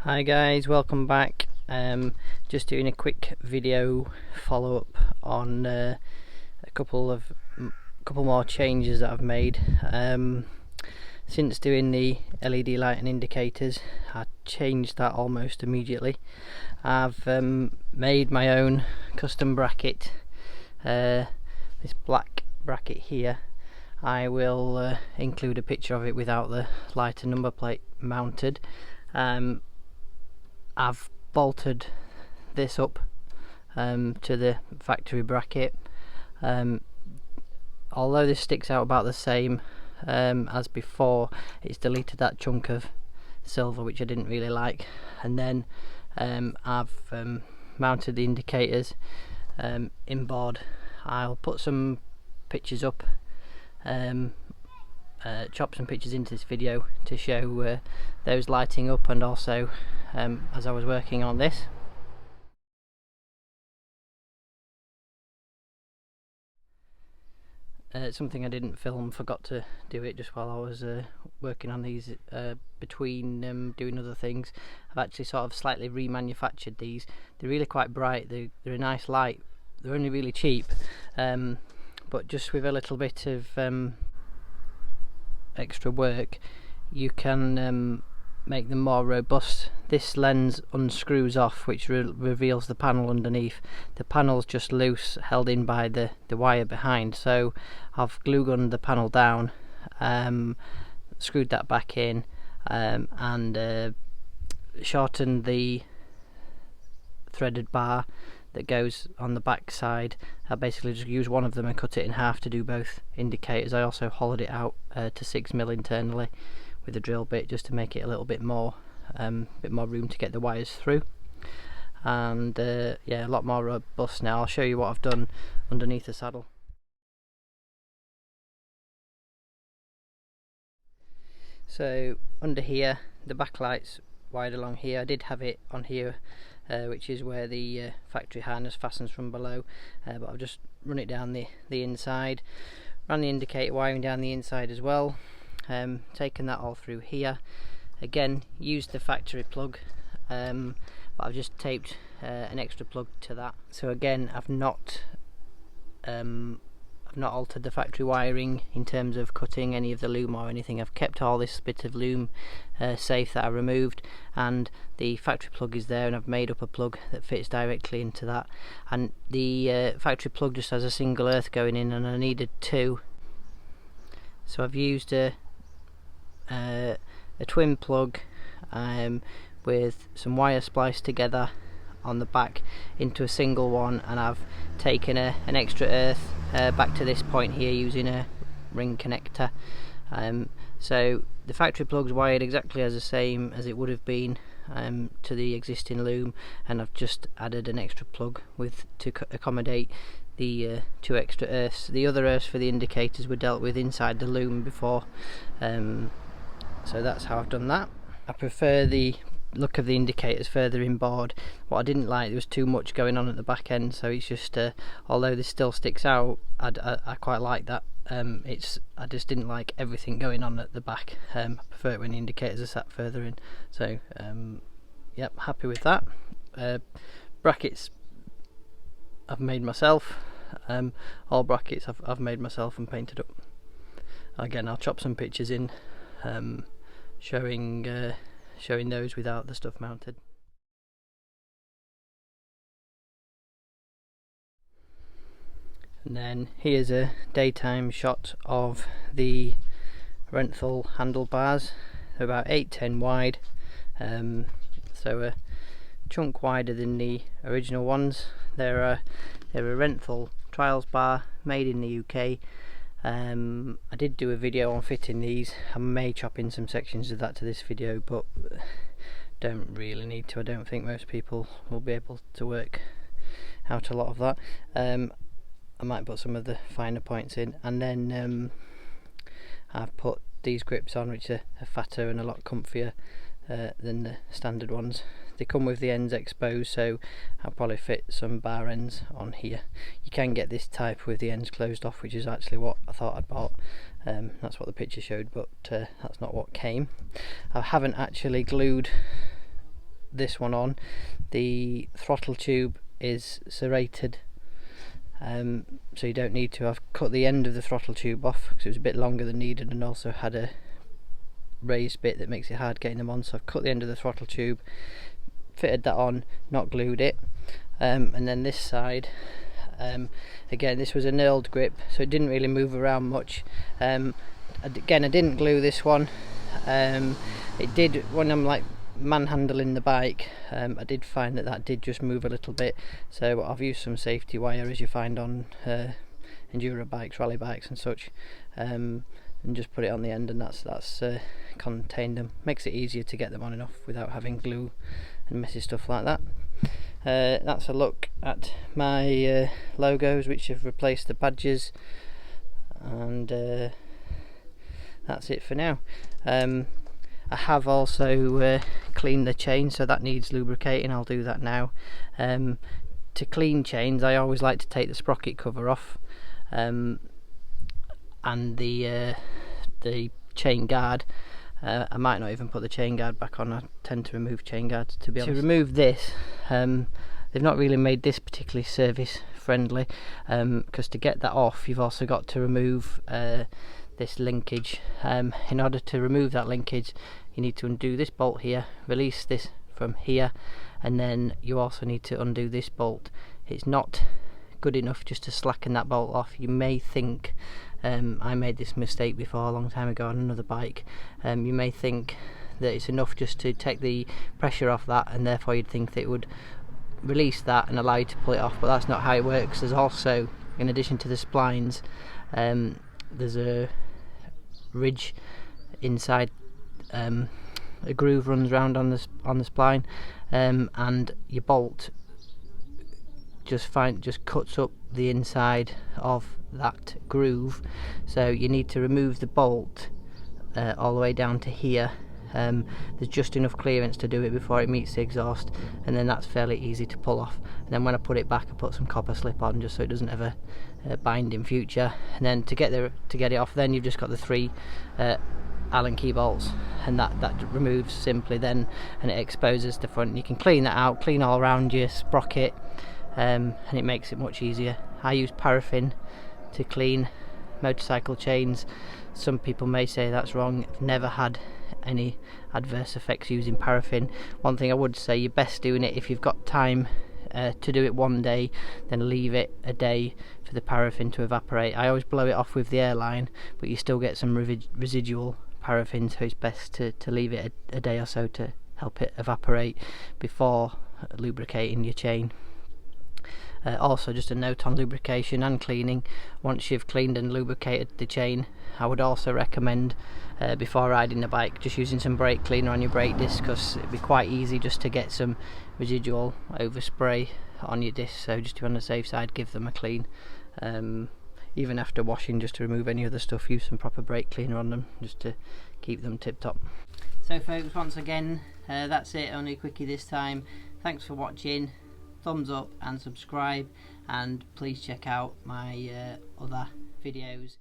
Hi guys, welcome back. Just doing a quick video follow-up on a couple more changes that I've made. Since doing the LED light and indicators, I changed that almost immediately. I've made my own custom bracket, this black bracket here. I will include a picture of it without the light and number plate mounted. I've bolted this up to the factory bracket. Although this sticks out about the same as before, it's deleted that chunk of silver which I didn't really like, and then I've mounted the indicators inboard. I'll put some pictures up, chop some pictures into this video to show those lighting up, and also as I was working on this. Something I didn't film, forgot to do it just while I was working on these, between doing other things. I've actually sort of slightly remanufactured these. They're really quite bright, they're a nice light, they're only really cheap, but just with a little bit of extra work you can make them more robust. This lens unscrews off, which reveals the panel underneath. The panel's just loose, held in by the wire behind, so I've glue gunned the panel down, screwed that back in, and shortened the threaded bar that goes on the back side. I basically just use one of them and cut it in half to do both indicators. I also hollowed it out to 6mm internally with a drill bit, just to make it a little bit more room to get the wires through, and yeah, a lot more robust now. I'll show you what I've done underneath the saddle. So under here, the backlight's wired along here. I did have it on here, which is where the factory harness fastens from below, but I've just run it down the inside, ran the indicator wiring down the inside as well, taken that all through here. Again, used the factory plug, but I've just taped an extra plug to that. So again, I've not altered the factory wiring in terms of cutting any of the loom or anything. I've kept all this bit of loom safe that I removed, and the factory plug is there, and I've made up a plug that fits directly into that. And the factory plug just has a single earth going in, and I needed two, so I've used a twin plug with some wire spliced together on the back into a single one, and I've taken an extra earth back to this point here using a ring connector. So the factory plug's wired exactly as the same as it would have been to the existing loom, and I've just added an extra plug to accommodate the two extra earths. The other earths for the indicators were dealt with inside the loom before, so that's how I've done that. I prefer the look of the indicators further inboard. What I didn't like, there was too much going on at the back end, so it's just although this still sticks out, I quite like that. I just didn't like everything going on at the back. I prefer it when the indicators are sat further in. So yep, happy with that. Brackets I've made myself. All brackets I've made myself and painted up. Again, I'll chop some pictures in showing those without the stuff mounted. And then here's a daytime shot of the Renthal handlebars. They're about 8-10 wide, so a chunk wider than the original ones. They're a Renthal trials bar made in the UK. I did do a video on fitting these. I may chop in some sections of that to this video, but don't really need to. I don't think most people will be able to work out a lot of that. I might put some of the finer points in, and then I've put these grips on, which are fatter and a lot comfier than the standard ones. They come with the ends exposed, so I'll probably fit some bar ends on here. You can get this type with the ends closed off, which is actually what I thought I'd bought. That's what the picture showed, but that's not what came. I haven't actually glued this one on, the throttle tube is serrated, so you don't need to. I've cut the end of the throttle tube off because it was a bit longer than needed, and also had a raised bit that makes it hard getting them on, so I've cut the end of the throttle tube, fitted that on, not glued it, and then this side, again, this was a knurled grip, so it didn't really move around much. Again, I didn't glue this one. It did, when I'm like manhandling the bike, I did find that did just move a little bit, so I've used some safety wire as you find on enduro bikes, rally bikes and such, and just put it on the end, and that's contained them. Makes it easier to get them on and off without having glue and messy stuff like that. That's a look at my logos, which have replaced the badges, and that's it for now. I have also cleaned the chain, so that needs lubricating. I'll do that now. To clean chains, I always like to take the sprocket cover off, and the chain guard. I might not even put the chain guard back on. I tend to remove chain guards, to be honest. To remove this, they've not really made this particularly service friendly, because to get that off you've also got to remove this linkage. In order to remove that linkage, you need to undo this bolt here, release this from here, and then you also need to undo this bolt. It's not good enough just to slacken that bolt off. You may think, I made this mistake before a long time ago on another bike, you may think that it's enough just to take the pressure off that, and therefore you'd think that it would release that and allow you to pull it off, but that's not how it works. There's also, in addition to the splines, there's a ridge inside, a groove runs around on the spline, and your bolt just cuts up the inside of that groove, so you need to remove the bolt all the way down to here. There's just enough clearance to do it before it meets the exhaust, and then that's fairly easy to pull off. And then when I put it back, I put some copper slip on just so it doesn't ever bind in future. And then to get it off, then you've just got the 3 Allen key bolts, and that removes simply then, and it exposes the front. You can clean that out, clean all around your sprocket, and it makes it much easier. I use paraffin to clean motorcycle chains. Some people may say that's wrong. I've never had any adverse effects using paraffin. One thing I would say, you're best doing it if you've got time to do it one day, then leave it a day for the paraffin to evaporate. I always blow it off with the airline, but you still get some residual paraffin, so it's best to leave it a day or so to help it evaporate before lubricating your chain. Also, just a note on lubrication and cleaning: once you've cleaned and lubricated the chain, I would also recommend, before riding the bike, just using some brake cleaner on your brake disc, because it'd be quite easy just to get some residual overspray on your disc. So just to be on the safe side, give them a clean. Even after washing, just to remove any other stuff, use some proper brake cleaner on them just to keep them tip top. So folks, once again, that's it, only a quickie this time. Thanks for watching. Thumbs up and subscribe, and please check out my other videos.